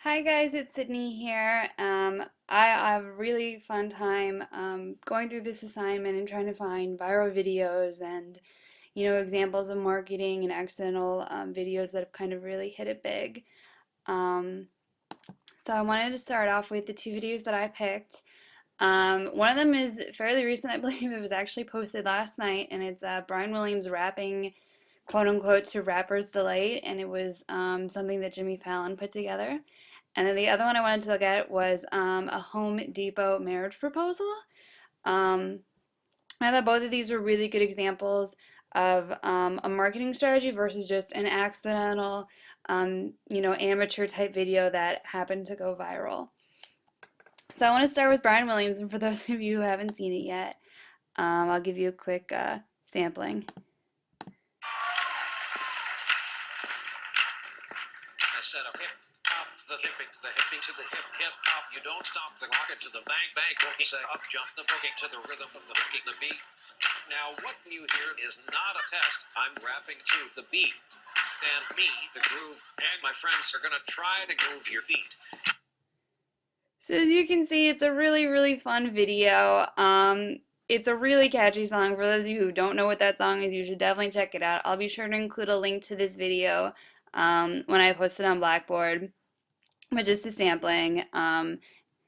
Hi guys, it's Sydney here. I have a really fun time going through this assignment and trying to find viral videos and examples of marketing and accidental videos that have kind of really hit it big. Um, so I wanted to start off with the two videos that I picked. One of them is fairly recent, I believe it was actually posted last night, and it's Brian Williams rapping, quote unquote, to Rapper's Delight, and it was something that Jimmy Fallon put together. And then the other one I wanted to look at was a Home Depot marriage proposal. Um, I thought both of these were really good examples of a marketing strategy versus just an accidental, amateur type video that happened to go viral. So I want to start with Brian Williams, and for those of you who haven't seen it yet, I'll give you a quick sampling. I said, okay, hop, the hipping to the hip hop. You don't stop the rocket to the bang bang. Boogie say up jump the boogie to the rhythm of the boogie the beat. Now what you hear is not a test. I'm rapping to the beat, and me, the groove, and my friends are gonna try to groove your feet. So as you can see, it's a really, really fun video. It's a really catchy song. For those of you who don't know what that song is, you should definitely check it out. I'll be sure to include a link to this video when I post it on Blackboard, but just a sampling. And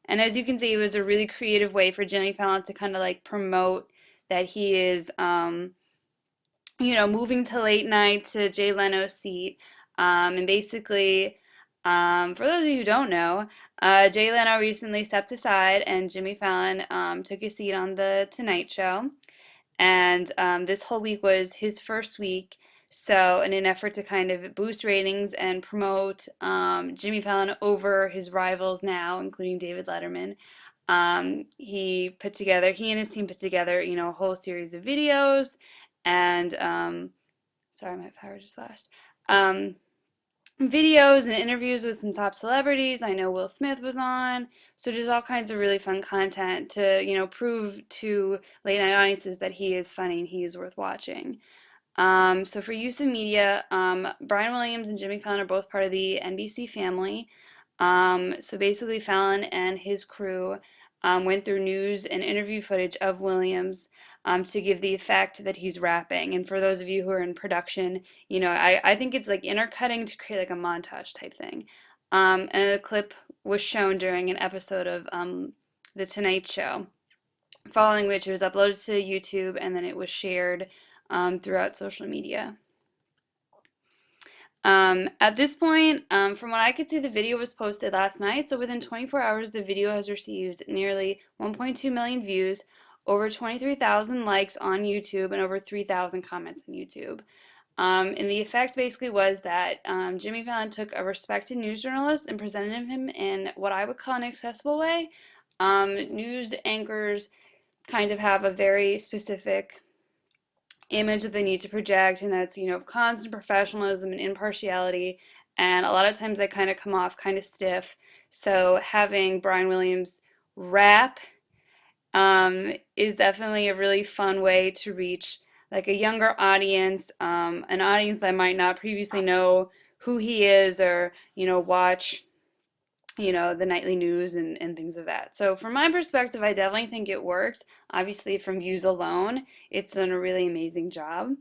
as you can see, it was a really creative way for Jimmy Fallon to kind of like promote that he is, moving to late night to Jay Leno's seat. And basically, for those of you who don't know, Jay Leno recently stepped aside and Jimmy Fallon took a seat on The Tonight Show. And this whole week was his first week. So, in an effort to kind of boost ratings and promote Jimmy Fallon over his rivals now, including David Letterman, he and his team put together, a whole series of videos and, sorry, my power just flashed. Um, Videos and interviews with some top celebrities. I know Will Smith was on. So just all kinds of really fun content to, prove to late night audiences that he is funny and he is worth watching. So for use of media, Brian Williams and Jimmy Fallon are both part of the NBC family. So basically, Fallon and his crew went through news and interview footage of Williams to give the effect that he's rapping. And for those of you who are in production, I think it's like intercutting to create like a montage type thing. And the clip was shown during an episode of The Tonight Show, following which it was uploaded to YouTube and then it was shared throughout social media. At this point, from what I could see, the video was posted last night, so within 24 hours, the video has received nearly 1.2 million views, over 23,000 likes on YouTube, and over 3,000 comments on YouTube. And the effect basically was that Jimmy Fallon took a respected news journalist and presented him in what I would call an accessible way. News anchors kind of have a very specific image that they need to project, and that's, constant professionalism and impartiality, and a lot of times they kind of come off kind of stiff. So having Brian Williams rap is definitely a really fun way to reach like a younger audience, an audience that might not previously know who he is or, watch the nightly news and things of that. So from my perspective, I definitely think it worked. Obviously, from views alone, it's done a really amazing job.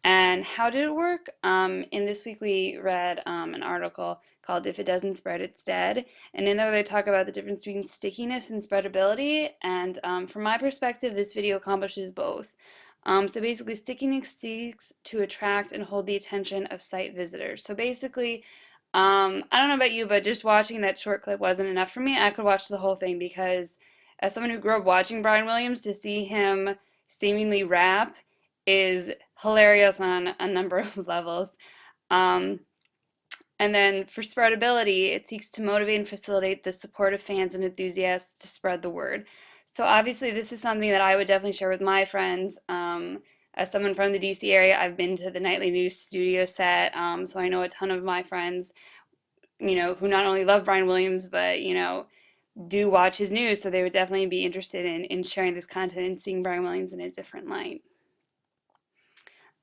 And how did it work? In this week, we read an article called If It Doesn't Spread, It's Dead. And in there, they talk about the difference between stickiness and spreadability. And from my perspective, this video accomplishes both. So basically, stickiness seeks to attract and hold the attention of site visitors. So basically, I don't know about you, but just watching that short clip wasn't enough for me. I could watch the whole thing because, as someone who grew up watching Brian Williams, to see him seemingly rap is hilarious on a number of levels. Um, and then for spreadability, it seeks to motivate and facilitate the support of fans and enthusiasts to spread the word. So obviously, this is something that I would definitely share with my friends. As someone from the DC area, I've been to the Nightly News studio set, so I know a ton of my friends, who not only love Brian Williams, but, do watch his news, so they would definitely be interested in sharing this content and seeing Brian Williams in a different light.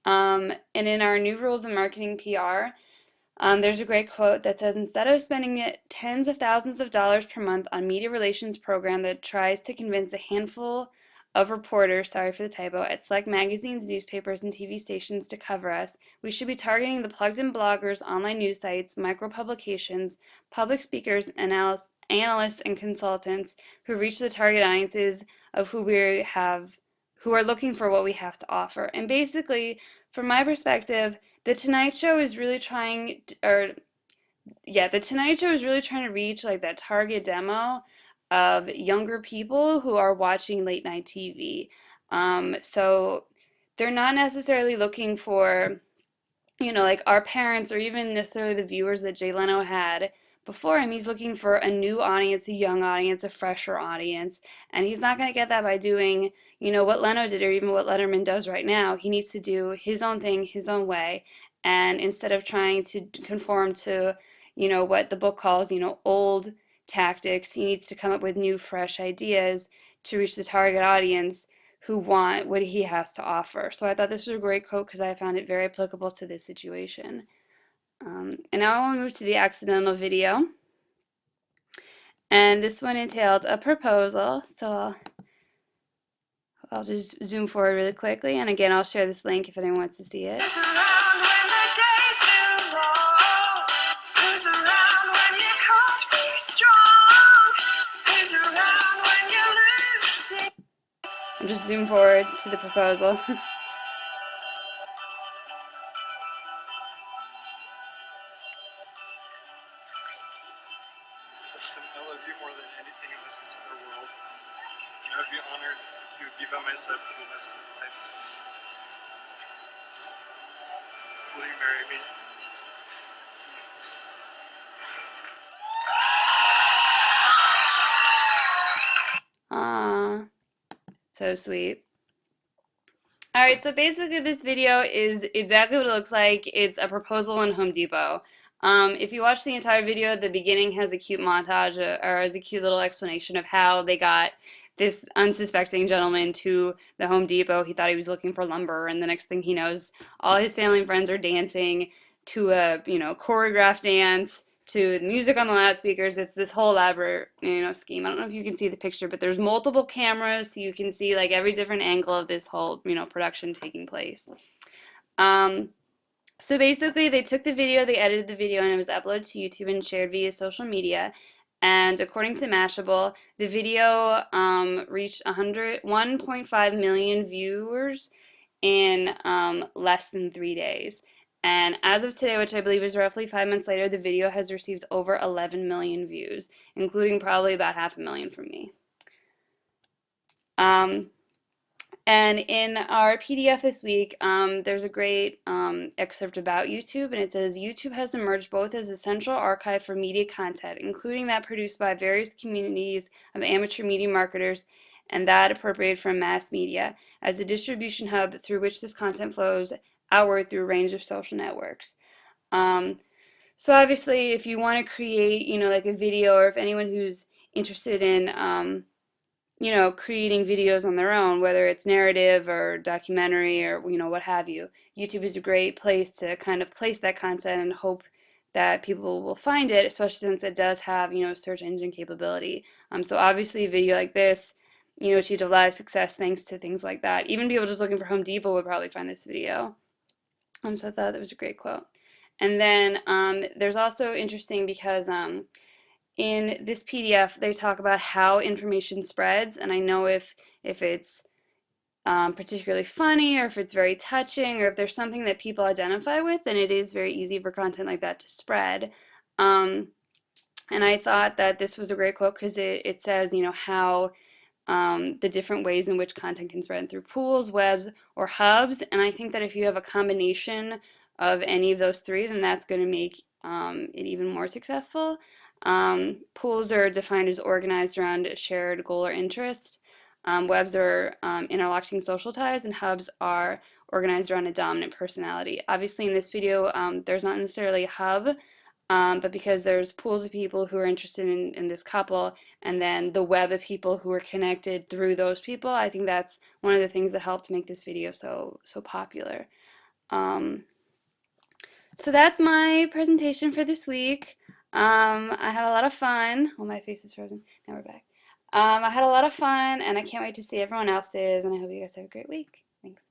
And in our new rules in marketing PR, There's a great quote that says, instead of spending tens of thousands of dollars per month on media relations program that tries to convince a handful of reporters, sorry for the typo, at select magazines, newspapers, and TV stations to cover us, we should be targeting the plugged-in bloggers, online news sites, micro-publications, public speakers, analysts, and consultants who reach the target audiences of who are looking for what we have to offer. And basically, from my perspective, the Tonight Show is really trying, The Tonight Show is really trying to reach like that target demo of younger people who are watching late night TV. So they're not necessarily looking for, like our parents or even necessarily the viewers that Jay Leno had before him. He's looking for a new audience, a young audience, a fresher audience, and he's not going to get that by doing, what Leno did or even what Letterman does right now. He needs to do his own thing, his own way, and instead of trying to conform to, what the book calls, old tactics, he needs to come up with new, fresh ideas to reach the target audience who want what he has to offer. So I thought this was a great quote because I found it very applicable to this situation. And now I want to move to the accidental video. And this one entailed a proposal. So I'll just zoom forward really quickly. And again, I'll share this link if anyone wants to see it. I'll just zoom forward to the proposal. Listen, I love you more than anything in this entire world. And I would be honored if you would be by my side for the rest of my life. Will you marry me? Aww. So sweet. Alright, so basically this video is exactly what it looks like. It's a proposal in Home Depot. If you watch the entire video, the beginning has a cute montage or has a cute little explanation of how they got this unsuspecting gentleman to the Home Depot. He thought he was looking for lumber, and the next thing he knows, all his family and friends are dancing to a, choreographed dance, to the music on the loudspeakers. It's this whole elaborate, scheme. I don't know if you can see the picture, but there's multiple cameras, so you can see like every different angle of this whole, production taking place. So basically, they took the video, they edited the video, and it was uploaded to YouTube and shared via social media. And according to Mashable, the video reached 1.5 million viewers in less than 3 days. And as of today, which I believe is roughly 5 months later, the video has received over 11 million views, including probably about 500,000 from me. And in our PDF this week, there's a great excerpt about YouTube, and it says, YouTube has emerged both as a central archive for media content, including that produced by various communities of amateur media marketers and that appropriated from mass media, as a distribution hub through which this content flows outward through a range of social networks. So obviously, if you want to create, like a video, or if anyone who's interested in creating videos on their own, whether it's narrative or documentary or, what have you. YouTube is a great place to kind of place that content and hope that people will find it, especially since it does have, search engine capability. So obviously a video like this, achieved a lot of success thanks to things like that. Even people just looking for Home Depot would probably find this video. So I thought that was a great quote. And then there's also interesting because in this PDF, they talk about how information spreads, and I know if it's particularly funny, or if it's very touching, or if there's something that people identify with, then it is very easy for content like that to spread. And I thought that this was a great quote because it says, how the different ways in which content can spread through pools, webs, or hubs, and I think that if you have a combination of any of those three, then that's going to make it even more successful. Pools are defined as organized around a shared goal or interest. Webs are interlocking social ties, and hubs are organized around a dominant personality. Obviously, in this video, there's not necessarily a hub, but because there's pools of people who are interested in this couple, and then the web of people who are connected through those people, I think that's one of the things that helped make this video so popular. So that's my presentation for this week. I had a lot of fun. Oh, my face is frozen. Now we're back. I had a lot of fun, and I can't wait to see everyone else's, and I hope you guys have a great week. Thanks.